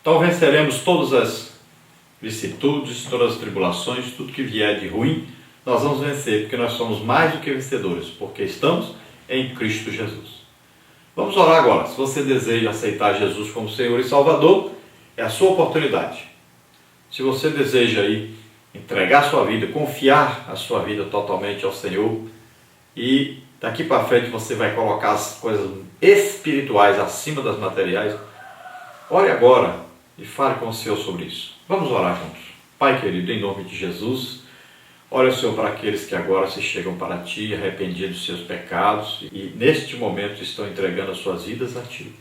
Então venceremos todas as vicissitudes, todas as tribulações, tudo que vier de ruim, nós vamos vencer, porque nós somos mais do que vencedores, porque estamos em Cristo Jesus. Vamos orar agora. Se você deseja aceitar Jesus como Senhor e Salvador, é a sua oportunidade. Se você deseja aí entregar a sua vida, confiar a sua vida totalmente ao Senhor, e daqui para frente você vai colocar as coisas espirituais acima das materiais, ore agora e fale com o Senhor sobre isso. Vamos orar juntos. Pai querido, em nome de Jesus, olha, Senhor, para aqueles que agora se chegam para Ti, arrependidos dos seus pecados, e neste momento estão entregando as suas vidas a Ti.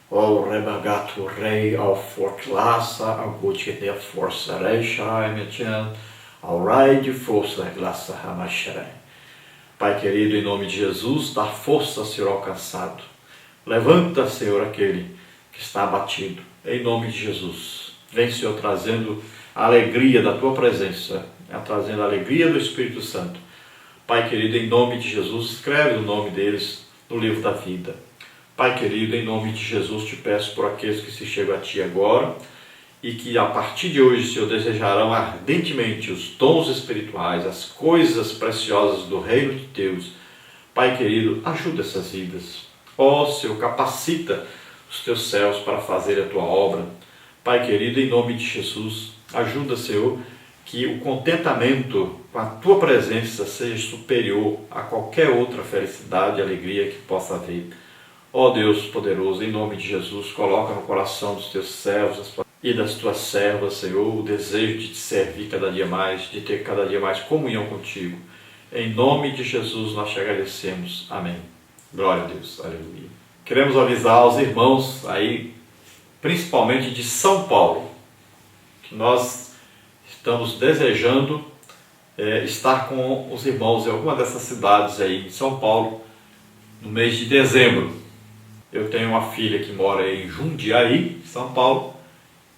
O rebagato rei ao fortlaça, ao gote de força rei shaimetian, ao rai de força glaça ramacharei. Pai querido, em nome de Jesus, dá força, Senhor, ao cansado. Levanta, Senhor, aquele que está abatido. Em nome de Jesus. Vem, Senhor, trazendo a alegria da Tua presença, trazendo a alegria do Espírito Santo. Pai querido, em nome de Jesus, escreve o nome deles no livro da vida. Pai querido, em nome de Jesus, te peço por aqueles que se chegam a Ti agora e que a partir de hoje, Senhor, desejarão ardentemente os dons espirituais, as coisas preciosas do reino de Deus. Pai querido, ajuda essas vidas. Ó, Senhor, capacita os Teus céus para fazer a Tua obra. Pai querido, em nome de Jesus, ajuda, Senhor, que o contentamento com a Tua presença seja superior a qualquer outra felicidade e alegria que possa haver. Ó Deus poderoso, em nome de Jesus, coloca no coração dos Teus servos e das Tuas servas, Senhor, o desejo de Te servir cada dia mais, de ter cada dia mais comunhão contigo. Em nome de Jesus nós te agradecemos. Amém. Glória a Deus. Aleluia. Queremos avisar aos irmãos aí, principalmente de São Paulo, que nós estamos desejando estar com os irmãos em alguma dessas cidades aí em São Paulo no mês de dezembro. Eu tenho uma filha que mora em Jundiaí, São Paulo,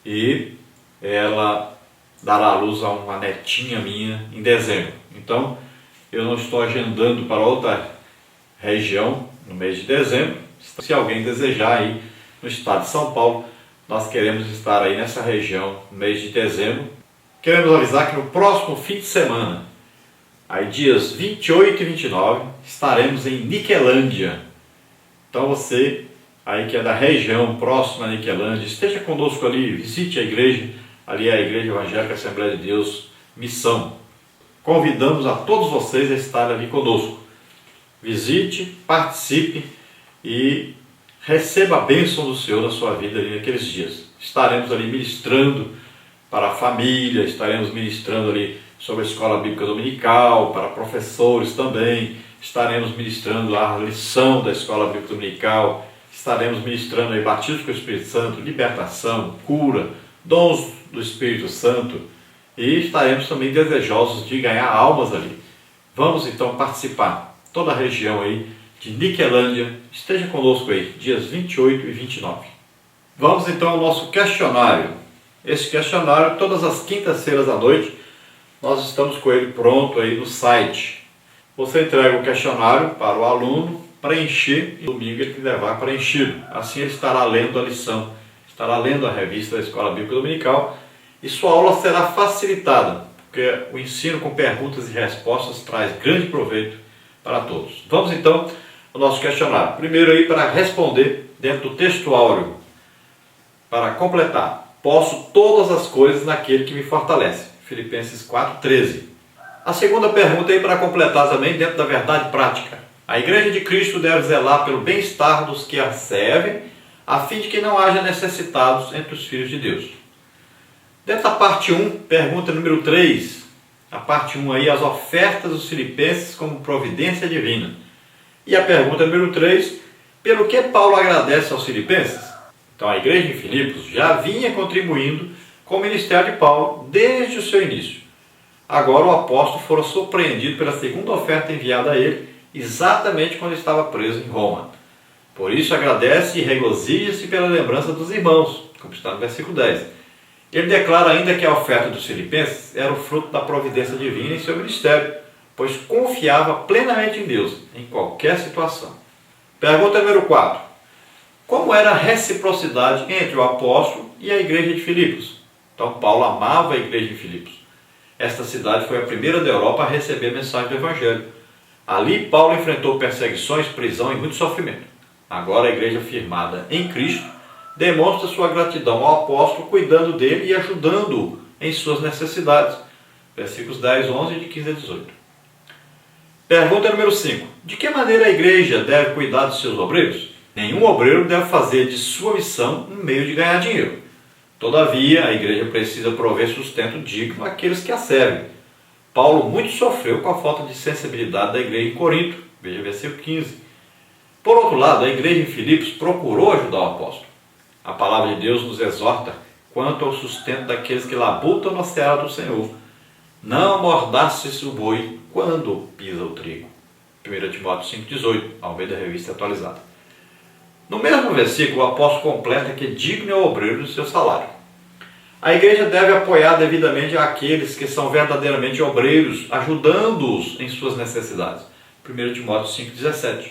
e ela dará à luz a uma netinha minha em dezembro. Então, eu não estou agendando para outra região no mês de dezembro. Se alguém desejar ir no estado de São Paulo, nós queremos estar aí nessa região no mês de dezembro. Queremos avisar que no próximo fim de semana, aí dias 28 e 29, estaremos em Niquelândia. Então você aí que é da região próxima a Niquelândia, esteja conosco ali, visite a igreja, ali é a Igreja Evangélica Assembleia de Deus Missão. Convidamos a todos vocês a estarem ali conosco. Visite, participe e receba a bênção do Senhor na sua vida ali naqueles dias. Estaremos ali ministrando para a família, estaremos ministrando ali sobre a escola bíblica dominical, para professores também, estaremos ministrando a lição da escola bíblica dominical, estaremos ministrando aí batismo com o Espírito Santo, libertação, cura, dons do Espírito Santo, e estaremos também desejosos de ganhar almas ali. Vamos então participar, toda a região aí de Niquelândia, esteja conosco aí, dias 28 e 29. Vamos então ao nosso questionário. Esse questionário, todas as quintas-feiras à noite, nós estamos com ele pronto aí no site. Você entrega o questionário para o aluno preencher e domingo ele levar preenchido. Assim ele estará lendo a lição, estará lendo a revista da Escola Bíblica Dominical e sua aula será facilitada, porque o ensino com perguntas e respostas traz grande proveito para todos. Vamos então ao nosso questionário. Primeiro aí para responder dentro do texto áureo, para completar. Posso todas as coisas naquele que me fortalece. Filipenses 4:13. A segunda pergunta aí para completar também dentro da verdade prática. A Igreja de Cristo deve zelar pelo bem-estar dos que a servem, a fim de que não haja necessitados entre os filhos de Deus. Dentro da parte 1, pergunta número 3. A parte 1 aí, as ofertas dos filipenses como providência divina. E a pergunta número 3, pelo que Paulo agradece aos filipenses? Então a igreja em Filipos já vinha contribuindo com o ministério de Paulo desde o seu início. Agora o apóstolo fora surpreendido pela segunda oferta enviada a ele, exatamente quando estava preso em Roma. Por isso agradece e regozija-se pela lembrança dos irmãos, como está no versículo 10. Ele declara ainda que a oferta dos filipenses era o fruto da providência divina em seu ministério, pois confiava plenamente em Deus, em qualquer situação. Pergunta número 4. como era a reciprocidade entre o apóstolo e a igreja de Filipos. Então Paulo amava a igreja de Filipos. Esta cidade foi a primeira da Europa a receber a mensagem do Evangelho. Ali Paulo enfrentou perseguições, prisão e muito sofrimento. Agora a igreja firmada em Cristo demonstra sua gratidão ao apóstolo, cuidando dele e ajudando-o em suas necessidades. Versículos 10, 11 e de 15 a 18. Pergunta número 5. De que maneira a igreja deve cuidar dos seus obreiros? Nenhum obreiro deve fazer de sua missão um meio de ganhar dinheiro. Todavia, a igreja precisa prover sustento digno àqueles que a servem. Paulo muito sofreu com a falta de sensibilidade da igreja em Corinto. Veja versículo 15. Por outro lado, a igreja em Filipos procurou ajudar o apóstolo. A palavra de Deus nos exorta quanto ao sustento daqueles que labutam na seara do Senhor. Não amordaces o boi quando pisa o trigo. 1 Timóteo 5,18, Almeida Revista Atualizada. No mesmo versículo, o apóstolo completa que digno é o obreiro do seu salário. A igreja deve apoiar devidamente aqueles que são verdadeiramente obreiros, ajudando-os em suas necessidades. 1 Timóteo 5,17.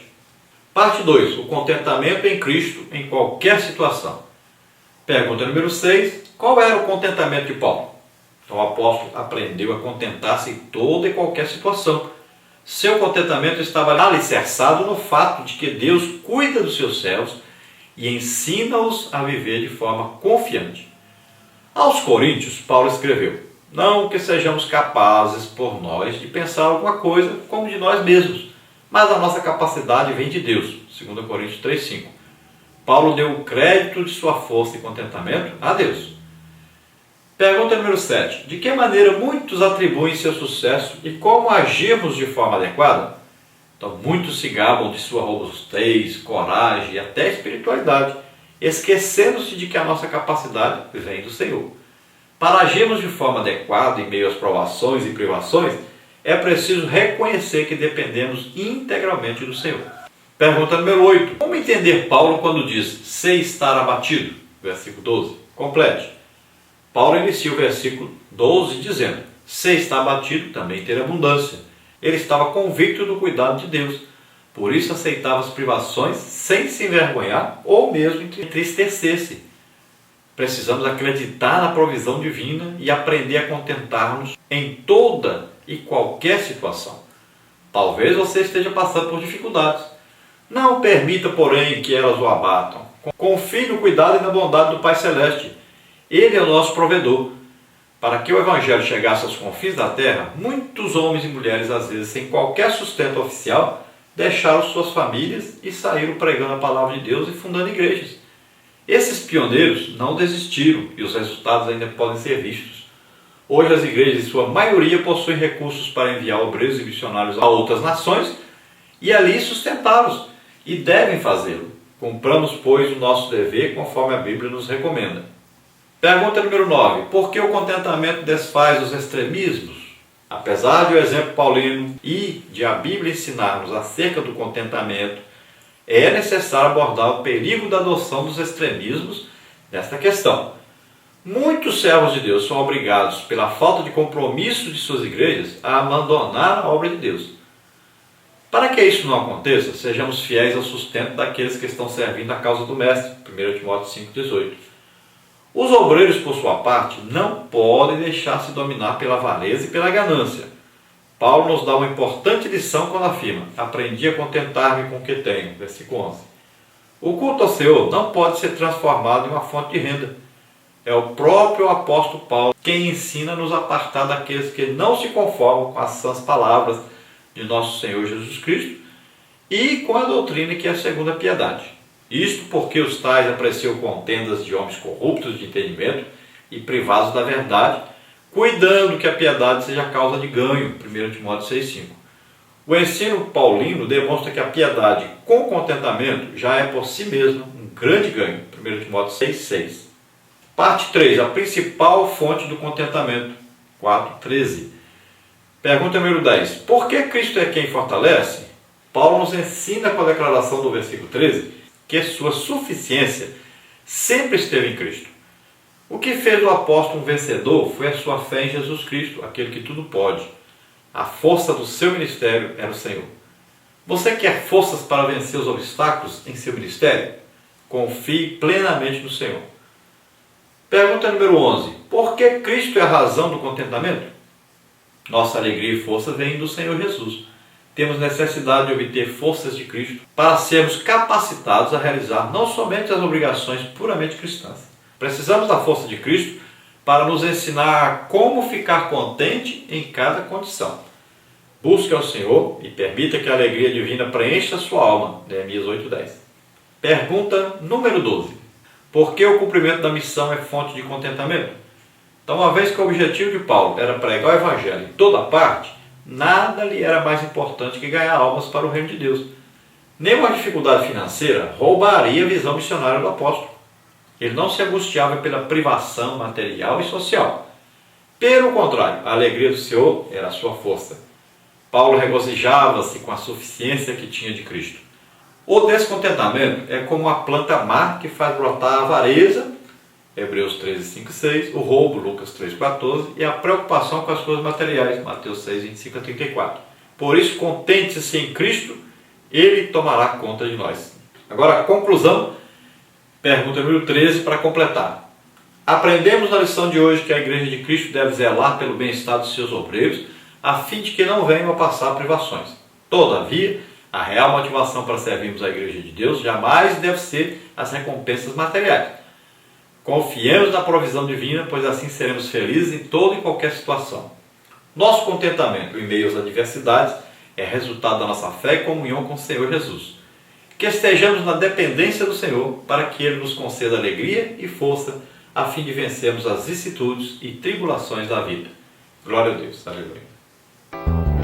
Parte 2. O contentamento em Cristo em qualquer situação. Pergunta número 6. Qual era o contentamento de Paulo? Então o apóstolo aprendeu a contentar-se em toda e qualquer situação. Seu contentamento estava alicerçado no fato de que Deus cuida dos seus servos e ensina-os a viver de forma confiante. Aos Coríntios, Paulo escreveu: não que sejamos capazes por nós de pensar alguma coisa como de nós mesmos, mas a nossa capacidade vem de Deus. 2 Coríntios 3,5. Paulo deu o crédito de sua força e contentamento a Deus. Pergunta número 7. De que maneira muitos atribuem seu sucesso e como agirmos de forma adequada? Então, muitos se gabam de sua robustez, coragem e até espiritualidade, esquecendo-se de que a nossa capacidade vem do Senhor. Para agirmos de forma adequada em meio às provações e privações, é preciso reconhecer que dependemos integralmente do Senhor. Pergunta número 8. Como entender Paulo quando diz, sei estar abatido? Versículo 12. Complete. Paulo inicia o versículo 12 dizendo, sei estar abatido, também ter abundância. Ele estava convicto do cuidado de Deus. Por isso aceitava as privações sem se envergonhar ou mesmo entristecer-se. Precisamos acreditar na provisão divina e aprender a contentar-nos em toda e qualquer situação. Talvez você esteja passando por dificuldades. Não permita, porém, que elas o abatam. Confie no cuidado e na bondade do Pai Celeste. Ele é o nosso provedor. Para que o Evangelho chegasse aos confins da terra, muitos homens e mulheres, às vezes sem qualquer sustento oficial, deixaram suas famílias e saíram pregando a palavra de Deus e fundando igrejas. Esses pioneiros não desistiram e os resultados ainda podem ser vistos. Hoje as igrejas, em sua maioria, possuem recursos para enviar obreiros e missionários a outras nações e ali sustentá-los, e devem fazê-lo. Cumpramos, pois, o nosso dever conforme a Bíblia nos recomenda. Pergunta número 9. Por que o contentamento desfaz os extremismos? Apesar de o exemplo paulino e de a Bíblia ensinar-nos acerca do contentamento, é necessário abordar o perigo da adoção dos extremismos nesta questão. Muitos servos de Deus são obrigados, pela falta de compromisso de suas igrejas, a abandonar a obra de Deus. Para que isso não aconteça, sejamos fiéis ao sustento daqueles que estão servindo a causa do Mestre. 1 Timóteo 5,18. Os obreiros, por sua parte, não podem deixar-se dominar pela avareza e pela ganância. Paulo nos dá uma importante lição quando afirma, aprendi a contentar-me com o que tenho. Versículo 11. O culto ao Senhor não pode ser transformado em uma fonte de renda. É o próprio apóstolo Paulo quem ensina a nos apartar daqueles que não se conformam com as sãs palavras de nosso Senhor Jesus Cristo e com a doutrina que é segundo a piedade. Isto porque os tais apreciam contendas de homens corruptos de entendimento e privados da verdade, cuidando que a piedade seja causa de ganho. 1 Timóteo 6,5. O ensino paulino demonstra que a piedade com contentamento já é por si mesma um grande ganho. 1 Timóteo 6,6. Parte 3. A principal fonte do contentamento. 4,13. Pergunta número 10. Por que Cristo é quem fortalece? Paulo nos ensina com a declaração do versículo 13 que sua suficiência sempre esteve em Cristo. O que fez o apóstolo um vencedor foi a sua fé em Jesus Cristo, aquele que tudo pode. A força do seu ministério era o Senhor. Você quer forças para vencer os obstáculos em seu ministério? Confie plenamente no Senhor. Pergunta número 11. Por que Cristo é a razão do contentamento? Nossa alegria e força vêm do Senhor Jesus. Temos necessidade de obter forças de Cristo para sermos capacitados a realizar não somente as obrigações puramente cristãs. Precisamos da força de Cristo para nos ensinar como ficar contente em cada condição. Busque ao Senhor e permita que a alegria divina preencha a sua alma. Neemias 8:10. Pergunta número 12. Por que o cumprimento da missão é fonte de contentamento? Então, uma vez que o objetivo de Paulo era pregar o Evangelho em toda parte, nada lhe era mais importante que ganhar almas para o reino de Deus. Nenhuma dificuldade financeira roubaria a visão missionária do apóstolo. Ele não se angustiava pela privação material e social. Pelo contrário, a alegria do Senhor era a sua força. Paulo regozijava-se com a suficiência que tinha de Cristo. O descontentamento é como a planta má que faz brotar a avareza, Hebreus 13, 5 e 6, o roubo, Lucas 3, 14, e a preocupação com as coisas materiais, Mateus 6, 25 a 34. Por isso, contente-se em Cristo, Ele tomará conta de nós. Agora, a conclusão, pergunta número 13, para completar. Aprendemos na lição de hoje que a Igreja de Cristo deve zelar pelo bem-estar dos seus obreiros, a fim de que não venham a passar privações. Todavia, a real motivação para servirmos a Igreja de Deus jamais deve ser as recompensas materiais. Confiemos na provisão divina, pois assim seremos felizes em toda e qualquer situação. Nosso contentamento em meio às adversidades é resultado da nossa fé e comunhão com o Senhor Jesus. Que estejamos na dependência do Senhor para que Ele nos conceda alegria e força a fim de vencermos as vicissitudes e tribulações da vida. Glória a Deus. Aleluia.